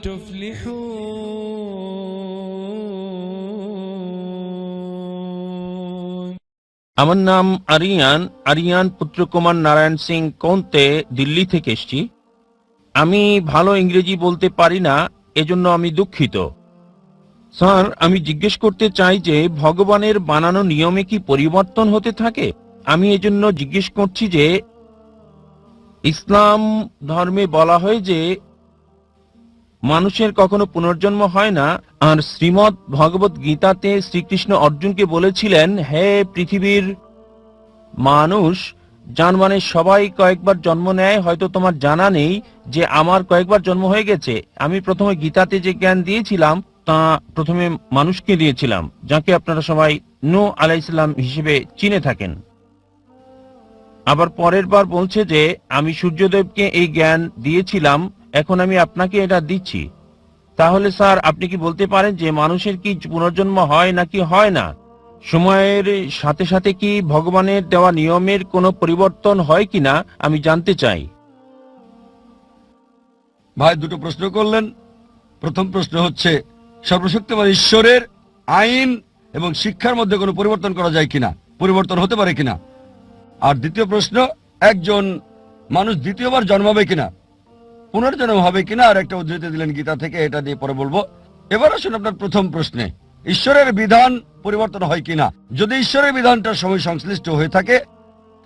تفلحون আমার নাম আরিয়ান পুত্র কুমার নারায়ণ সিং কোন্তে, দিল্লি থেকে এসেছি। আমি ভালো ইংরেজি বলতে পারি না, এজন্য আমি দুঃখিত। স্যার, আমি জিজ্ঞেস করতে চাই যে ভগবানের বানানো নিয়মে কি পরিবর্তন হতে থাকে? আমি এজন্য জিজ্ঞেস করছি যে ইসলাম ধর্মে বলা হয় যে মানুষের কখনো পুনর্জন্ম হয় না, আর শ্রীমদ্ ভগবত গীতাতে শ্রীকৃষ্ণ অর্জুনকে বলেছিলেন, হে পৃথিবীর মানুষ, যার মানে সবাই কয়েকবার জন্ম নেয়। হয়তো তোমার জানা নেই যে আমার কয়েকবার জন্ম হয়ে গেছে। আমি প্রথমে গীতাতে যে জ্ঞান দিয়েছিলাম তা প্রথমে মানুষকে দিয়েছিলাম, যাকে আপনারা সবাই নূহ আলাইহিস সালাম হিসেবে চিনে থাকেন। আবার পরের বার বলছে যে আমি সূর্যদেবকে এই জ্ঞান দিয়েছিলাম, এখন আমি আপনাকে এটা দিচ্ছি। তাহলে স্যার, আপনি কি বলতে পারেন যে মানুষের কি পুনর্জন্ম হয় নাকি হয় না? সময়ের সাথে সাথে কি ভগবানের দেওয়া নিয়মের কোনো পরিবর্তন হয় কিনা আমি জানতে চাই। ভাই দুটো প্রশ্ন করলেন। প্রথম প্রশ্ন হচ্ছে সর্বশক্তিমান ঈশ্বরের আইন এবং শিক্ষার মধ্যে কোনো পরিবর্তন করা যায় কিনা, পরিবর্তন হতে পারে কিনা। আর দ্বিতীয় প্রশ্ন, একজন মানুষ দ্বিতীয়বার জন্মাবে কিনা, পুনর্জন্ম হবে কিনা। আর একটা উদ্ধৃতি দিলেন গীতা থেকে, এটা দিয়ে পরে বলবো। এবার আসুন আপনার প্রথম প্রশ্নে, ঈশ্বরের বিধান পরিবর্তন হয় কিনা। যদি ঈশ্বরের বিধানটা সময় সংশ্লিষ্ট হয়ে থাকে,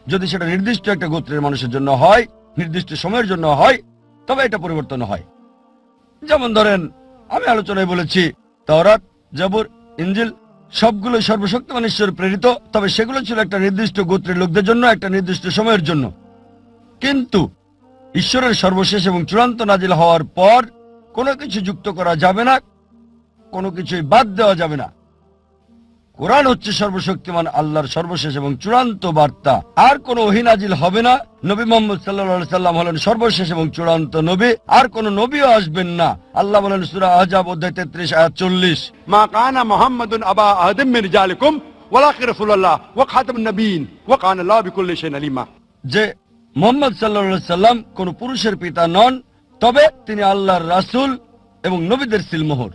যদি সেটা নির্দিষ্ট একটা গোত্রের মানুষের জন্য হয়, নির্দিষ্ট সময়ের জন্য হয়, তবে এটা পরিবর্তন হয়। যেমন ধরেন, আমি আলোচনায় বলেছি তাওরাত, জাবুর, ইনজিল সবগুলো সর্বশক্তিমান ঈশ্বর প্রেরিত, তবে সেগুলো ছিল একটা নির্দিষ্ট গোত্রের লোকদের জন্য, একটা নির্দিষ্ট সময়ের জন্য। কিন্তু ঈশ্বরের সর্বশেষ এবং চূড়ান্ত নাজিল হওয়ার পর কোনো কিছু যুক্ত করা যাবে না, কোনো কিছুই বাদ দেওয়া যাবে না। কোরআন হচ্ছে সর্বশক্তিমান আল্লাহর সর্বশেষ এবং চূড়ান্ত বার্তা। আর কোনো ওহী নাজিল হবে না। নবী মুহাম্মদ সাল্লাল্লাহু আলাইহি সাল্লাম হলেন সর্বশেষ এবং চূড়ান্ত নবী, আর কোনো নবীও আসবেন না। আল্লাহ বলেন সূরা আহজাব অধ্যায় 33 আয়াত 40, মা কানা মুহাম্মাদুন আবা আহাদিম মিন রিজালিকুম ওয়ালাকিন রাসূলুল্লাহ ওয়া খাতামুন নবিয়্যিন ওয়া কানা আল্লাহু বিকুল্লি শাইইন আলিমা। যে মুহাম্মদ সাল্লাল্লাহু আলাইহি সাল্লাম কোন পুরুষের পিতা নন, তবে তিনি আল্লাহর রাসূল এবং নবীদের সিলমোহর।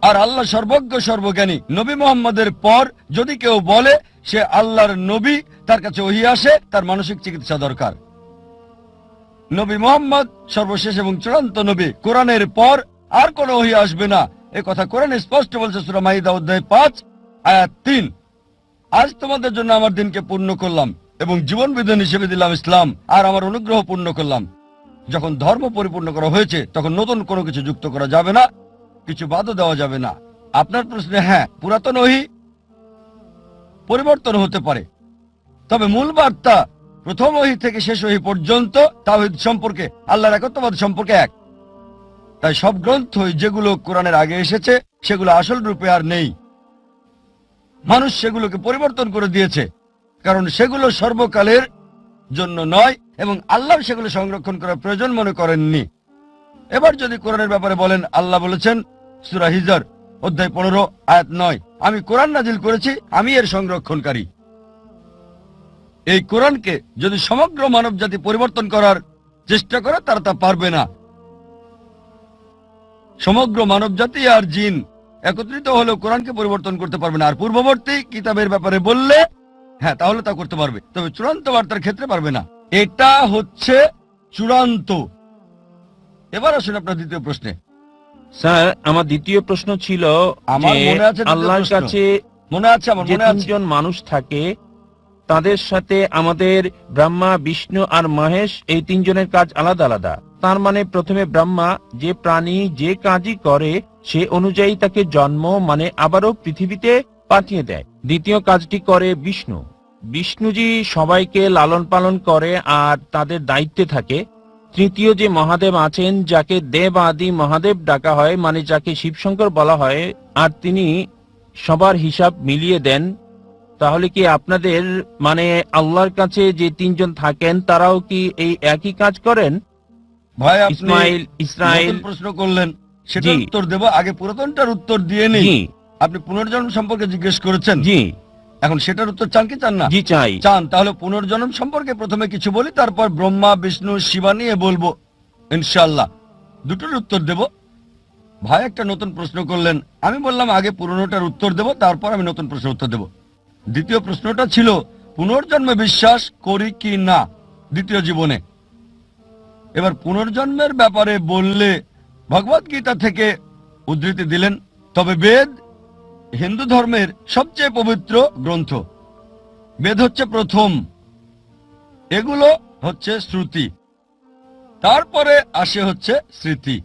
আর আল্লাহ সর্বজ্ঞ সর্বজ্ঞানী। নবী মুহাম্মদের পর যদি কেউ বলে সে আল্লাহর নবী, তার কাছে ওহী আসে, তার মানসিক চিকিৎসা দরকার। নবী মুহাম্মদ সর্বশেষ এবং চূড়ান্ত নবী। কোরআনের পর আর কোনো ওহী আসবে না, এ কথা কোরআন স্পষ্ট বলছে সূরা মাইদা অধ্যায় 5 আয়াত 3। আজ তোমাদের জন্য আমার দিনকে পূর্ণ করলাম এবং জীবন বিধান হিসেবে দিলাম ইসলাম, আর আমার অনুগ্রহ পূর্ণ করলাম। যখন ধর্ম পরিপূর্ণ করা হয়েছে তখন নতুন কোনো কিছু যুক্ত করা যাবে না, কিছু বাদও দেওয়া যাবে না। আপনার প্রশ্নে হ্যাঁ, পুরাতন ওহী পরিবর্তন হতে পারে, তবে মূল বার্তা প্রথম ওহী থেকে শেষ ওহী পর্যন্ত তাওহীদ সম্পর্কে, আল্লাহর একত্ববাদ সম্পর্কে এক। তাই সব গ্রন্থই যেগুলো কোরআনের আগে এসেছে সেগুলো আসল রূপে আর নেই। মানুষ সেগুলোকে পরিবর্তন করে দিয়েছে, কারণ সেগুলো সর্বকালের জন্য নয় এবং আল্লাহ সেগুলো সংরক্ষণ করার প্রয়োজন মনে করেননি। এবার যদি কোরআনের ব্যাপারে বলেন, আল্লাহ বলেছেন সূরা হিজর অধ্যায় 15 আয়াত 9, আমি কোরআন নাজিল করেছি, আমি এর সংরক্ষণকারী। এই কোরআনকে যদি সমগ্র মানব জাতি পরিবর্তন করার চেষ্টা করে, তারা তা পারবে না। সমগ্র মানব জাতি আর জিন একত্রিত হলেও কোরআনকে পরিবর্তন করতে পারবে না। আর পূর্ববর্তী কিতাবের ব্যাপারে বললে হ্যাঁ, তাহলে তা করতে পারবে, তবে চূড়ান্ত বার্তার ক্ষেত্রে পারবে না। এটা হচ্ছে চূড়ান্ত। এবার আসুন আপনার দ্বিতীয় প্রশ্নে। স্যার, আমার দ্বিতীয় প্রশ্ন ছিল আমার যে মনে আছে আল্লাহর কাছে মনে আছে, আমার যে মনে আছে। তিনজন মানুষ থাকে, তাদের সাথে আমাদের ব্রহ্মা, বিষ্ণু আর মহেশ, এই তিনজনের কাজ আলাদা আলাদা। তার মানে প্রথমে ব্রহ্মা যে প্রাণী যে কাজই করে সে অনুযায়ী তাকে জন্ম মানে আবারও পৃথিবীতে পাঠিয়ে দেয়। দ্বিতীয় কাজটি করে বিষ্ণু। বিষ্ণুজি সবাইকে লালন পালন করে আর তাদের দায়িত্বে থাকে। তৃতীয় যে মহাদেব আছেন, যাকে দেব আদি মহাদেব ডাকা হয়, মানে যাকে শিবশঙ্কর বলা হয়, আর তিনি সবার হিসাব মিলিয়ে দেন। তাহলে কি আপনাদের মানে আল্লাহর কাছে যে তিনজন থাকেন তারাও কি এই একই কাজ করেন? ভাই, ইসমাইল, ইসরাইল প্রশ্ন করলেন, সেটা জি। উত্তর দেব। আগে পুরাতনটার উত্তর দিয়ে নি। জি আপনি পুনর্জন্ম সম্পর্কে জিজ্ঞেস করেছেন, জি এখন সেটার উত্তর চান কি চান না? জি চাই। চান, তাহলে পুনর্জন্ম সম্পর্কে প্রথমে কিছু বলি, তারপর ব্রহ্মা, বিষ্ণু, শিবা নিয়ে বলবো ইনশাআল্লাহ। দুটোর উত্তর দেব। ভাই একটা নতুন প্রশ্ন করলেন, আমি বললাম আগে পুরনোটার উত্তর দেব, তারপর আমি নতুন প্রশ্নের উত্তর দেব। দ্বিতীয় প্রশ্নটা ছিল পুনর্জন্মে বিশ্বাস করি কি না দ্বিতীয় জীবনে। এবার পুনর্জন্মের ব্যাপারে বললে ভগবত গীতা থেকে উদ্ধৃতি দিলেন, তবে বেদ হিন্দু ধর্মের সবচেয়ে পবিত্র গ্রন্থ। বেদ হচ্ছে প্রথম, এগুলো হচ্ছে শ্রুতি, তারপরে আসে হচ্ছে স্মৃতি।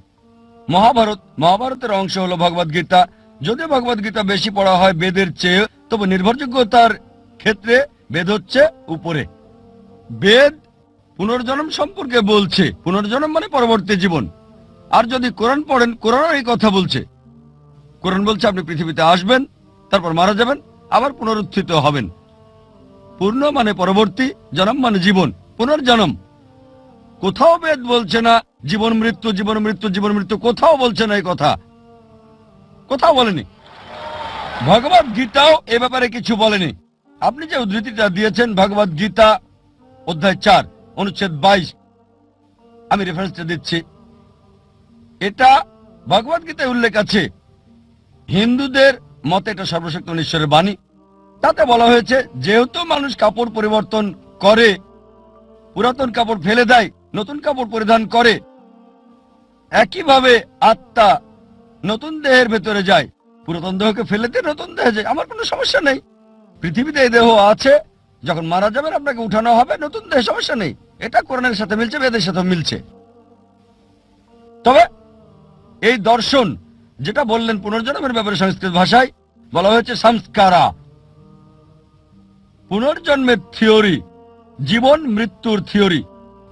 মহাভারতের অংশ হলো ভগবত গীতা। যদি ভগবত গীতা বেশি পড়া হয় বেদের চেয়ে, তবে নির্ভরযোগ্যতার ক্ষেত্রে বেদ হচ্ছে উপরে। বেদ পুনর্জন্ম সম্পর্কে বলছে, পুনর্জন্ম মানে পরবর্তী জীবন। আর যদি কোরআন পড়েন, কোরআন এই কথা বলছে। কোরআন বলছে আপনি পৃথিবীতে আসবেন, তারপর মারা যাবেন, আবার পুনরুত্থিত হবেন। পূর্ণ মানে পরবর্তী, জন্ম মানে জীবন, পুনর্জন্ম। কোথাও বেদ বলছে না জীবন মৃত্যু, জীবন মৃত্যু, জীবন মৃত্যু, কোথাও বলছে না এই কথা, কোথাও বলেনি। ভগবত গীতাও এ ব্যাপারে কিছু বলেনি। আপনি যে উদ্ধৃতিটা দিয়েছেন ভগবত গীতা অধ্যায় 4 অনুচ্ছেদ 22, আমি রেফারেন্সটা দিচ্ছি। এটা ভগবত গীতায় উল্লেখ আছে। হিন্দুদের মতে এটা সর্বশক্ত ঈশ্বরের বাণী। তাতে বলা হয়েছে যেহেতু মানুষ কাপড় পরিবর্তন করে, পুরাতন কাপড় ফেলে দেয়, নতুন কাপড় পরিধান করে, একইভাবে আত্মা নতুন দেহের ভেতরে যায়, পুরাতন দেহকে ফেলে দিয়ে নতুন দেহে যায়। আমার কোনো সমস্যা নেই, পৃথিবীতে এই দেহ আছে, যখন মারা যাবেন আপনাকে উঠানো হবে নতুন দেহে, সমস্যা নেই। এটা কোরআনের সাথে মিলছে, বেদের সাথে মিলছে। তবে এই দর্শন যেটা বললেন পুনর্জন্মের ব্যাপারে, সংস্কৃত ভাষায় বলা হয়েছে সংস্কারা, পুনর্জন্মের থিওরি, জীবন মৃত্যুর থিওরি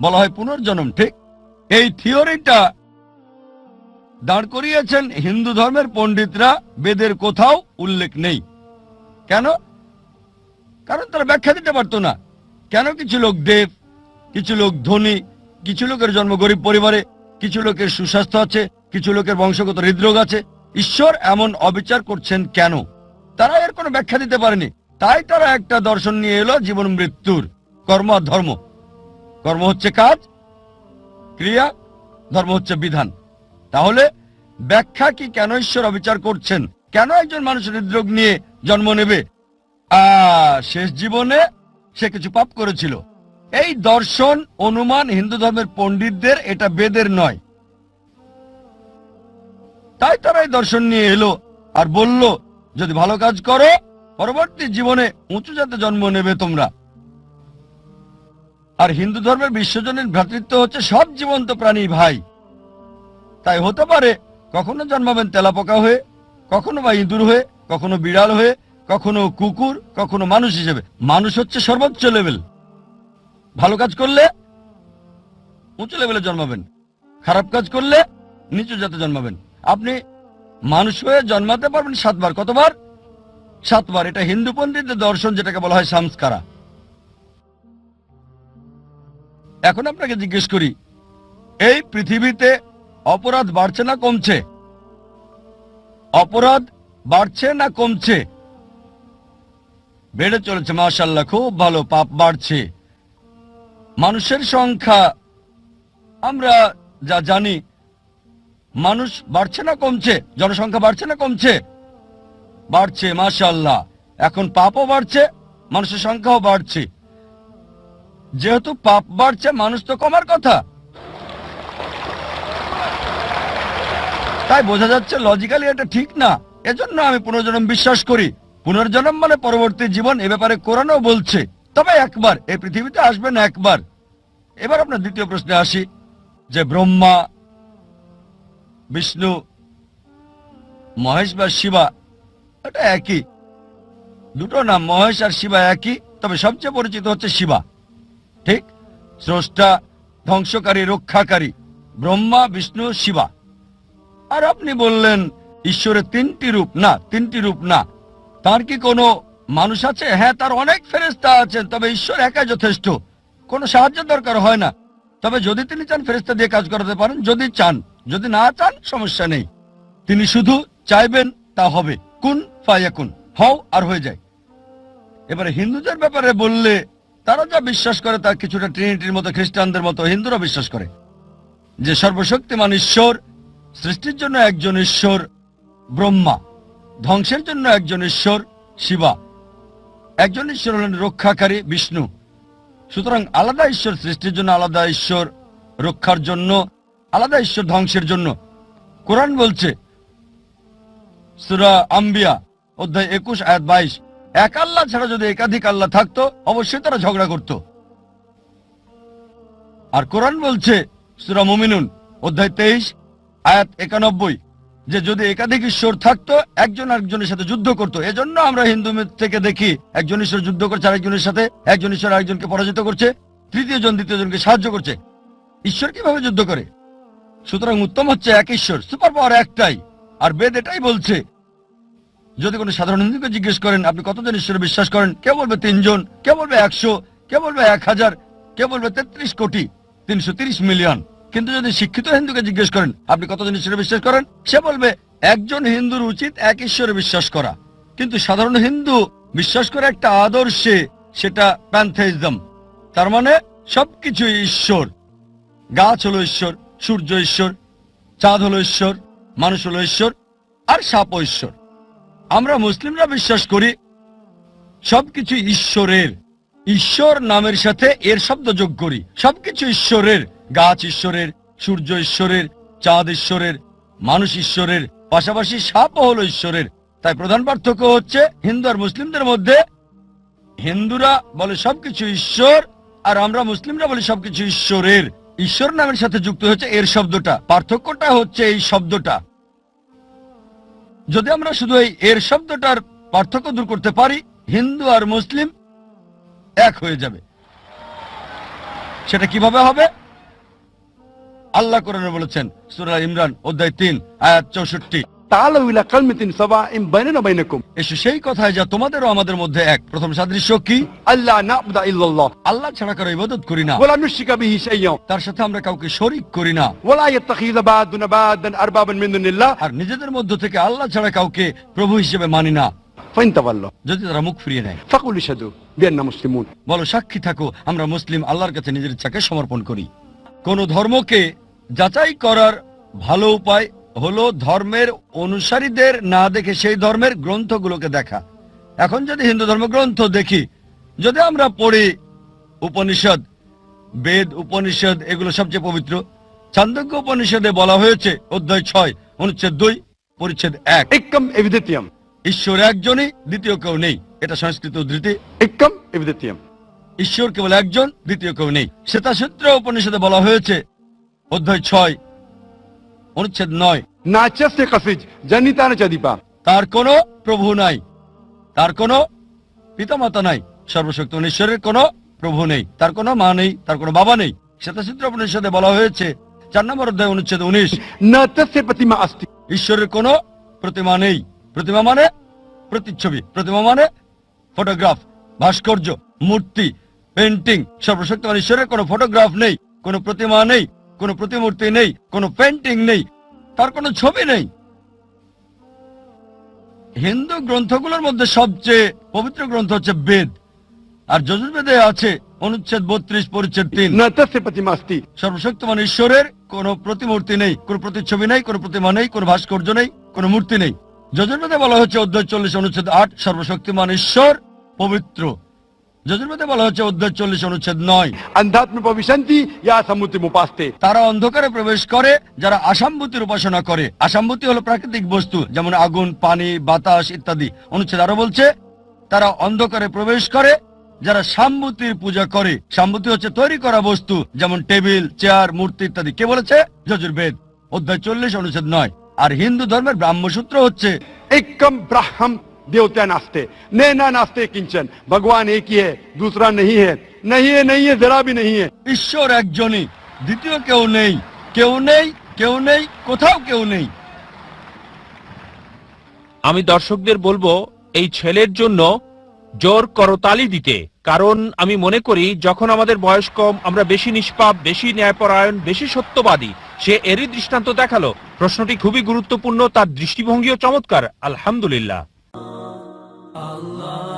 বলা হয় পুনর্জন্ম। ঠিক এই থিওরিটা দাঁড় করিয়েছেন হিন্দু ধর্মের পণ্ডিতরা, বেদের কোথাও উল্লেখ নেই। কেন? কারণ তারা ব্যাখ্যা দিতে পারতো না। কেন কিছু লোক দেব, কিছু লোক ধনী, কিছু লোকের জন্ম গরিব পরিবারে, কিছু লোকের সুস্বাস্থ্য আছে, কিছু লোকের বংশগত হৃদরোগ আছে, ঈশ্বর এমন অবিচার করছেন কেন? তারা এর কোনো ব্যাখ্যা দিতে পারেনি। তাই তারা একটা দর্শন নিয়ে এলো জীবন মৃত্যুর, কর্ম আর ধর্ম। কর্ম হচ্ছে কাজ, ক্রিয়া, ধর্ম হচ্ছে বিধান। তাহলে ব্যাখ্যা কি কেন ঈশ্বর অবিচার করছেন? কেন একজন মানুষ হৃদরোগ নিয়ে জন্ম নেবে? শেষ জীবনে সে কিছু পাপ করেছিল। এই দর্শন অনুমান হিন্দু ধর্মের পণ্ডিতদের, এটা বেদের নয়। তাই তারা এই দর্শন নিয়ে এলো আর বলল যদি ভালো কাজ করো পরবর্তী জীবনে উঁচু জাতে জন্ম নেবে তোমরা। আর হিন্দু ধর্মের বিশ্বজনীন ভ্রাতৃত্ব হচ্ছে সব জীবন্ত প্রাণী ভাই। তাই হতে পারে কখনো জন্মাবেন তেলাপোকা হয়ে, কখনো বা ইঁদুর হয়ে, কখনো বিড়াল হয়ে, কখনো কুকুর, কখনো মানুষ হিসেবে। মানুষ হচ্ছে সর্বোচ্চ লেভেল। ভালো কাজ করলে উঁচু লেভেলে জন্মাবেন, খারাপ কাজ করলে নিচু জাতে জন্মাবেন। আপনি মানুষ হয়ে জন্মাতে পারবেন 7 বার। কতবার? 7 বার। এটা হিন্দু পণ্ডিতদের দর্শন, যেটাকে বলা হয় সংস্কারা। এখন আপনাকে জিজ্ঞেস করি, এই পৃথিবীতে অপরাধ বাড়ছে না কমছে? অপরাধ বাড়ছে না কমছে? বেড়ে চলেছে, মাশাআল্লাহ, খুব ভালো। পাপ বাড়ছে। মানুষের সংখ্যা আমরা যা জানি, মানুষ বাড়ছে না কমছে? জনসংখ্যা বাড়ছে না কমছে? বাড়ছে, মাশাআল্লাহ। এখন পাপও বাড়ছে, মানুষের সংখ্যাও বাড়ছে। যেহেতু পাপ বাড়ছে, মানুষ তো কমার কথা। তাই বোঝা যাচ্ছে লজিক্যালি এটা ঠিক না। এজন্য আমি পুনর্জন্ম বিশ্বাস করি। পুনর্জন্ম মানে পরবর্তী জীবন, এ ব্যাপারে কোরআনও বলছে। তবে একবার এই পৃথিবীতে আসবেন, একবার। এবার আপনার দ্বিতীয় প্রশ্নে আসি, যে ব্রহ্মা, বিষ্ণু, মহেশ বা শিবা এটা একই। দুটো নাম, মহেশ আর শিবা একই, তবে সবচেয়ে পরিচিত হচ্ছে শিবা। ঠিক, স্রষ্টা, ধ্বংসকারী, রক্ষাকারী, ব্রহ্মা, বিষ্ণু, শিবা। আর আপনি বললেন ঈশ্বরের 3টি রূপ। না, 3টি রূপ না। তার কি কোনো মানুষ আছে? হ্যাঁ, তার অনেক ফেরেশতা আছেন, তবে ঈশ্বর একাই যথেষ্ট, কোনো সাহায্য দরকার হয় না। তবে যদি তিনি চান ফেরেশতা দিয়ে কাজ করাতে পারেন, যদি চান। যদি না চান সমস্যা নেই, তিনি শুধু চাইবেন তা হবে। কুন ফায়াকুন, হও আর হয়ে যায়। এবারে হিন্দুদের ব্যাপারে বললে, তারা যা বিশ্বাস করে তা কিছুটা ট্রিনিটির মতো, খ্রিস্টানদের মতো হিন্দুরা বিশ্বাস করে যে সর্বশক্তিমান ঈশ্বর সৃষ্টির জন্য একজন ঈশ্বর ব্রহ্মা, ধ্বংসের জন্য একজন ঈশ্বর শিবা, একজন ঈশ্বর হলেন রক্ষাকারী বিষ্ণু। সুতরাং আলাদা ঈশ্বর সৃষ্টির জন্য, আলাদা ঈশ্বর রক্ষার জন্য, আলাদা ঈশ্বর ধ্বংসের জন্য। কোরআন বলছে সূরা আম্বিয়া অধ্যায় 21 আয়াত 22, এক আল্লাহ ছাড়া যদি একাধিক আল্লাহ থাকতো অবশ্যই তারা ঝগড়া করত। আর কোরআন বলছে সূরা মুমিনুন অধ্যায় 23 আয়াত 91 যে যদি একাধিক ঈশ্বর থাকতো একজন আরেকজনের সাথে যুদ্ধ করত। এজন্য আমরা হিন্দু মিথ থেকে দেখি একজন ঈশ্বর যুদ্ধ করছে আরেকজনের সাথে, একজন ঈশ্বর আরেকজনকে পরাজিত করছে, তৃতীয় জন দ্বিতীয় জনকে সাহায্য করছে। ঈশ্বর কিভাবে যুদ্ধ করে? সুতরাং উত্তম হচ্ছে এক ঈশ্বর, সুপার পাওয়ার একটাই। আর বেদ এটাই বলছে। যদি কোনো সাধারণ হিন্দুকে জিজ্ঞেস করেন আপনি কতজন ঈশ্বরে বিশ্বাস করেন, কেউ বলবে 3 জন, কেউ বলবে 100, কেউ বলবে 1000, কেউ বলবে 33 কোটি 330 মিলিয়ন। কিন্তু যদি শিক্ষিত হিন্দুকে জিজ্ঞেস করেন আপনি কতজন ঈশ্বরে বিশ্বাস করেন, সে বলবে একজন হিন্দুর উচিত এক ঈশ্বরে বিশ্বাস করা। কিন্তু সাধারণ হিন্দু বিশ্বাস করে একটা আদর্শে, সেটা প্যান্থেইজম, তার মানে সবকিছু ঈশ্বর। গাছ হলো ঈশ্বর, সূর্য ঈশ্বর, চাঁদ হলো ঈশ্বর, মানুষ হলো ঈশ্বর, আর সাপও ঈশ্বর। আমরা মুসলিমরা বিশ্বাস করি সবকিছু ঈশ্বরের। ঈশ্বর নামের সাথে এর শব্দ যোগ করি। সবকিছু ঈশ্বরের, গাছ ঈশ্বরের, সূর্য ঈশ্বরের, চাঁদ ঈশ্বরের, মানুষ ঈশ্বরের, পাশাপাশি সাপও হলো ঈশ্বরের। তাই প্রধান পার্থক্য হচ্ছে হিন্দু আর মুসলিমদের মধ্যে, হিন্দুরা বলে সবকিছু ঈশ্বর আর আমরা মুসলিমরা বলি সবকিছু ঈশ্বরের। ঈশ্বর নামের সাথে যুক্ত হচ্ছে এর শব্দটা। পার্থক্যটা হচ্ছে এই শব্দটা। যদি আমরা শুধু এই এর শব্দটার পার্থক্য দূর করতে পারি, হিন্দু আর মুসলিম এক হয়ে যাবে। সেটা কিভাবে হবে? আল্লাহ কোরআনে বলেছেন সূরা ইমরান অধ্যায় 3 আয়াত 64, تعالوا إلى كلمة سواء بيننا وبينكم এসো সেই কথায় যা তোমাদের ও আমাদের মধ্যে এক। প্রথম সাদৃশ্য কি? ألا نعبد إلا الله আল্লাহ ছাড়া কারো ইবাদত করি না, ولا نشرك به شيئا তার সাথে আমরা কাউকে শরীক করি না, ولا يتخذ بعضنا بعضا أربابا من دون الله আর নিজেদের মধ্য থেকে আল্লাহ ছাড়া কাউকে প্রভু হিসেবে মানি না। فإن تولوا যদি তারা মুখ ফিরিয়ে নেয় فقولوا اشهدوا بأننا مسلمون। বলো সাক্ষী থাকো আমরা মুসলিম, আল্লাহর কাছে নিজের ইচ্ছাকে সমর্পণ করি। কোন ধর্মকে যাচাই করার ভালো উপায় হলো ধর্মের অনুসারীদের না দেখে সেই ধর্মের গ্রন্থগুলোকে দেখা। এখন যদি হিন্দু ধর্মগ্রন্থ দেখি, যদি আমরা পড়ি উপনিষদ, বেদ, উপনিষদ এগুলো সবচেয়ে পবিত্র। ছান্দোগ্য উপনিষদে বলা হয়েছে অধ্যায় 6 অনুচ্ছেদ 2 পরিচ্ছেদ 1, একম এভিদিত্যম, ঈশ্বর একজনই, দ্বিতীয় কেউ নেই। এটা সংস্কৃত উদ্ধৃতি। একম এভিদিত্যম, ঈশ্বর কেবল একজন, দ্বিতীয় কেউ নেই। শ্বেতাসূত্র উপনিষদে বলা হয়েছে অধ্যায় 6 অনুচ্ছেদ 9, নাচস্য কসিজ জনিতান চদিপা, তার কোনো প্রভু নাই, তার কোনো পিতামাতা নাই। সর্বশক্ত ঈশ্বরের কোনো প্রভু নেই, তার কোনো মা নেই, তার কোনো বাবা নেই। শ্বেতাসূত্র উপনিষদে বলা হয়েছে 4 নম্বর অধ্যায় অনুচ্ছেদ 19, না তস্য প্রতিমা অস্তি, ঈশ্বরের কোনো প্রতিমা নেই। প্রতিমা মানে প্রতিচ্ছবি, প্রতিমা মানে ফটোগ্রাফ, ভাস্কর্য, মূর্তি, পেন্টিং। সর্বশক্তিমান ঈশ্বরের কোনো ফটোগ্রাফ নেই, কোনো প্রতিমা নেই, কোনো প্রতিমূর্তি নেই, কোনো পেন্টিং নেই, তার কোনো ছবি নেই। হিন্দু গ্রন্থগুলোর মধ্যে সবচেয়ে পবিত্র গ্রন্থ হচ্ছে বেদ, আর যজুর্বেদে আছে অনুচ্ছেদ 32 পরিচ্ছেদ 3, না তস্য প্রতিমা অস্তি, সর্বশক্তিমান ঈশ্বরের কোনো প্রতিমূর্তি নেই, কোনো প্রতিচ্ছবি নেই, কোনো প্রতিমা নেই, কোনো ভাস্কর্য নেই, কোনো মূর্তি নেই। যজুর্বেদে বলা হচ্ছে অধ্যায় 40 অনুচ্ছেদ 8 সর্বশক্তিমান ঈশ্বর পবিত্র। যজুর্বেদে বলা হচ্ছে অধ্যায় 40 অনুচ্ছেদ 9 অধ্যাত্ম প্রবিশন্তি ইয়া সমুতি মুপাস্তে, তারা অন্ধকারে প্রবেশ করে যারা আসাম্ভূতির উপাসনা করে। আসাম্ভূতি হলো প্রাকৃতিক বস্তু যেমন আগুন, পানি, বাতাস ইত্যাদি। অনুচ্ছেদ আরো বলছে তারা অন্ধকারে প্রবেশ করে যারা সাম্ভূতির পূজা করে। সাম্ভূতি হচ্ছে তৈরি করা বস্তু যেমন টেবিল, চেয়ার, মূর্তি ইত্যাদি। কে বলেছে? যজুর্বেদ অধ্যায় 40 অনুচ্ছেদ 9। আর হিন্দু ধর্মের ব্রাহ্মসূত্র হচ্ছে एकम ब्रह्म देवता नास्ते नैना नास्ते किंचन, भगवान एक ही है, दूसरा नहीं है, नहीं है, नहीं है, जरा भी नहीं है। ঈশ্বর একজনই, দ্বিতীয় কেউ নেই, কেউ নেই, কেউ নেই, কোথাও কেউ নেই। আমি দর্শকদের বলবো এই ছেলের জন্য জোর করতালি দিতে, কারণ আমি মনে করি যখন আমাদের বয়স কম আমরা বেশি নিষ্পাপ, বেশি ন্যায়পরায়ণ, বেশি সত্যবাদী। সে এরই দৃষ্টান্ত দেখালো। প্রশ্নটি খুবই গুরুত্বপূর্ণ, তার দৃষ্টিভঙ্গিও চমৎকার। আলহামদুলিল্লাহ। Allah